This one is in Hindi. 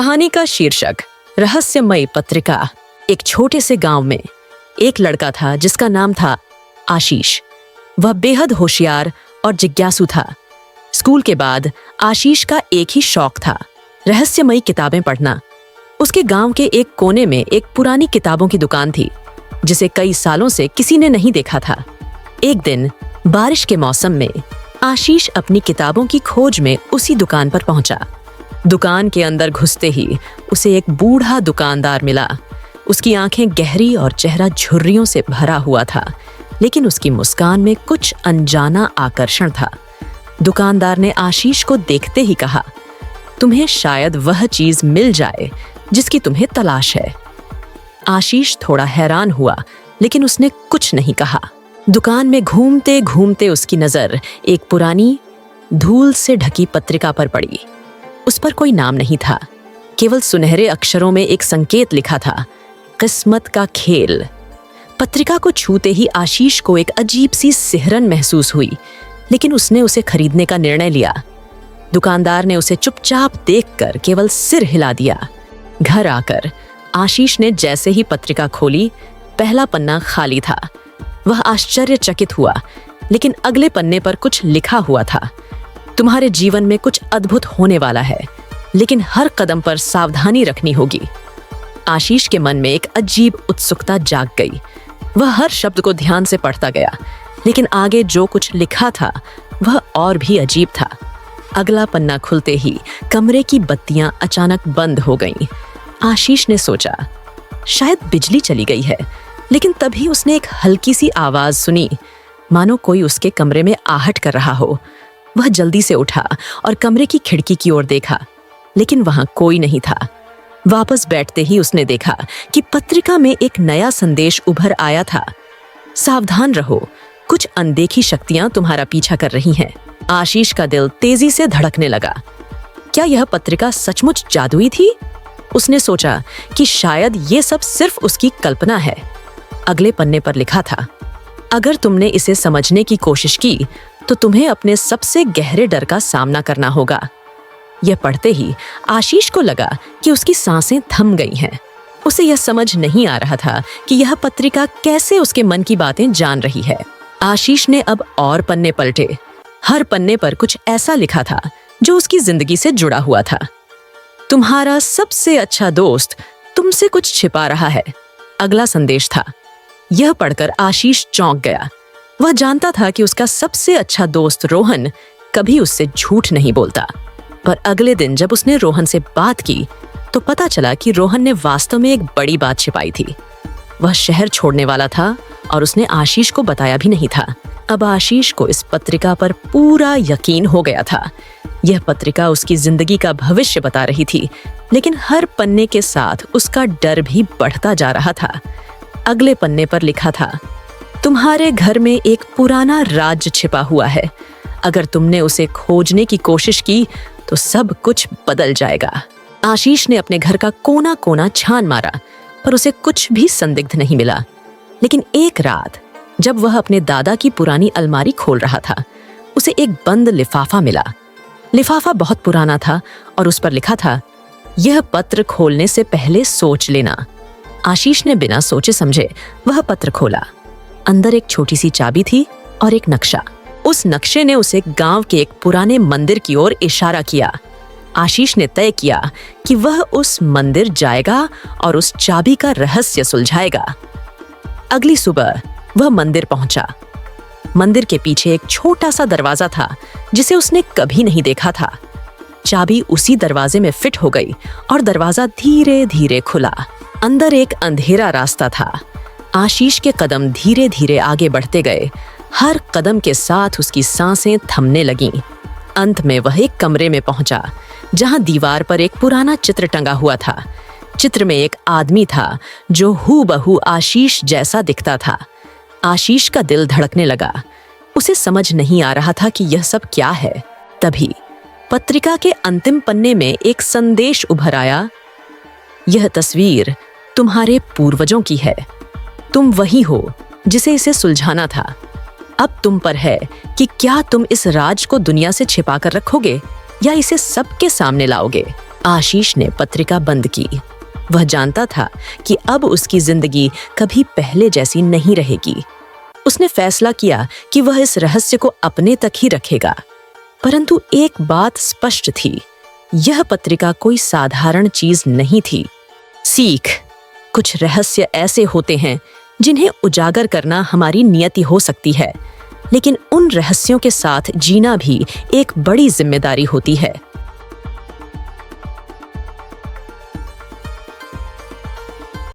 कहानी का शीर्षक रहस्यमयी पत्रिका। एक छोटे से गांव में एक लड़का था जिसका नाम था आशीष। वह बेहद होशियार और जिज्ञासु था। स्कूल के बाद आशीष का एक ही शौक था, रहस्यमयी किताबें पढ़ना। उसके गांव के एक कोने में एक पुरानी किताबों की दुकान थी जिसे कई सालों से किसी ने नहीं देखा था। एक दिन बारिश के मौसम में आशीष अपनी किताबों की खोज में उसी दुकान पर पहुंचा। दुकान के अंदर घुसते ही उसे एक बूढ़ा दुकानदार मिला। उसकी आंखें गहरी और चेहरा झुर्रियों से भरा हुआ था, लेकिन उसकी मुस्कान में कुछ अनजाना आकर्षण था। दुकानदार ने आशीष को देखते ही कहा, तुम्हें शायद वह चीज मिल जाए जिसकी तुम्हें तलाश है। आशीष थोड़ा हैरान हुआ, लेकिन उसने कुछ नहीं कहा। दुकान में घूमते घूमते उसकी नजर एक पुरानी धूल से ढकी पत्रिका पर पड़ी। उस पर कोई नाम नहीं था, केवल सुनहरे अक्षरों में एक संकेत लिखा था, किस्मत का खेल। पत्रिका को छूते ही आशीष को एक अजीब सी सिहरन महसूस हुई, लेकिन उसने उसे खरीदने का निर्णय लिया। दुकानदार ने उसे चुपचाप देखकर केवल सिर हिला दिया। घर आकर आशीष ने जैसे ही पत्रिका खोली, पहला पन्ना खाली था। वह आश्चर्यचकित हुआ, लेकिन अगले पन्ने पर कुछ लिखा हुआ था, तुम्हारे जीवन में कुछ अद्भुत होने वाला है, लेकिन हर कदम पर सावधानी रखनी होगी। आशीष के मन में एक अजीब उत्सुकता जाग गई। वह हर शब्द को ध्यान से पढ़ता गया, लेकिन आगे जो कुछ लिखा था वह और भी अजीब था। अगला पन्ना खुलते ही कमरे की बत्तियां अचानक बंद हो गईं। आशीष ने सोचा, शायद बिजली चली गई है, लेकिन तभी उसने एक हल्की सी आवाज सुनी, मानो कोई उसके कमरे में आहट कर रहा हो। वह जल्दी से उठा और कमरे की खिड़की की ओर देखा, लेकिन वहां कोई नहीं था। वापस बैठते ही उसने देखा कि पत्रिका में एक नया संदेश उभर आया था, सावधान रहो, कुछ अनदेखी शक्तियां तुम्हारा पीछा कर रही हैं। आशीष का दिल तेजी से धड़कने लगा। क्या यह पत्रिका सचमुच जादुई थी? उसने सोचा कि शायद ये सब सिर्फ उसकी कल्पना है। अगले पन्ने पर लिखा था, अगर तुमने इसे समझने की कोशिश की तो तुम्हें अपने सबसे गहरे डर का सामना करना होगा। यह पढ़ते ही आशीष को लगा कि उसकी सांसें थम गई हैं। उसे यह समझ नहीं आ रहा था कि यह पत्रिका कैसे उसके मन की बातें जान रही है। आशीष ने अब और पन्ने पलटे। हर पन्ने पर कुछ ऐसा लिखा था जो उसकी जिंदगी से जुड़ा हुआ था। तुम्हारा सबसे अच्छा दोस्त तुमसे कुछ छिपा रहा है, अगला संदेश था। यह पढ़कर आशीष चौंक गया। वह जानता था कि उसका सबसे अच्छा दोस्त रोहन कभी उससे झूठ नहीं बोलता, पर अगले दिन जब उसने रोहन से बात की तो पता चला कि रोहन ने वास्तव में एक बड़ी बात छिपाई थी। वह शहर छोड़ने वाला था और उसने आशीष को बताया भी नहीं था। अब आशीष को इस पत्रिका पर पूरा यकीन हो गया था। यह पत्रिका उसकी जिंदगी का भविष्य बता रही थी, लेकिन हर पन्ने के साथ उसका डर भी बढ़ता जा रहा था। अगले पन्ने पर लिखा था, तुम्हारे घर में एक पुराना राज्य छिपा हुआ है, अगर तुमने उसे खोजने की कोशिश की तो सब कुछ बदल जाएगा। आशीष ने अपने घर का कोना कोना छान मारा, पर उसे कुछ भी संदिग्ध नहीं मिला। लेकिन एक रात जब वह अपने दादा की पुरानी अलमारी खोल रहा था, उसे एक बंद लिफाफा मिला। लिफाफा बहुत पुराना था और उस पर लिखा था, यह पत्र खोलने से पहले सोच लेना। आशीष ने बिना सोचे समझे वह पत्र खोला। अंदर एक छोटी सी चाबी थी और एक नक्शा। उस नक्शे ने उसे गांव के एक पुराने मंदिर की ओर इशारा किया। आशीष ने तय किया कि वह उस मंदिर जाएगा और उस चाबी का रहस्य सुलझाएगा। अगली सुबह वह मंदिर पहुंचा। मंदिर के पीछे एक छोटा सा दरवाजा था जिसे उसने कभी नहीं देखा था। चाबी उसी दरवाजे में फिट हो गई और दरवाजा धीरे धीरे खुला। अंदर एक अंधेरा रास्ता था। आशीष के कदम धीरे धीरे आगे बढ़ते गए। हर कदम के साथ उसकी सांसें थमने लगीं। अंत में वह एक कमरे में पहुंचा जहां दीवार पर एक पुराना चित्र टंगा हुआ था। चित्र में एक आदमी था जो हूबहू आशीष जैसा दिखता था। आशीष का दिल धड़कने लगा। उसे समझ नहीं आ रहा था कि यह सब क्या है। तभी पत्रिका के अंतिम पन्ने में एक संदेश उभर आया, यह तस्वीर तुम्हारे पूर्वजों की है। तुम वही हो जिसे इसे सुलझाना था। अब तुम पर है कि क्या तुम इस राज को दुनिया से छिपा कर रखोगे या इसे सबके सामने लाओगे। आशीष ने पत्रिका बंद की। वह जानता था कि अब उसकी जिंदगी कभी पहले जैसी नहीं रहेगी। उसने फैसला किया कि वह इस रहस्य को अपने तक ही रखेगा। परंतु एक बात स्पष्ट थी, यह पत्रिका कोई साधारण चीज नहीं थी। सीख, कुछ रहस्य ऐसे होते हैं जिन्हें उजागर करना हमारी नियति हो सकती है, लेकिन उन रहस्यों के साथ जीना भी एक बड़ी जिम्मेदारी होती है।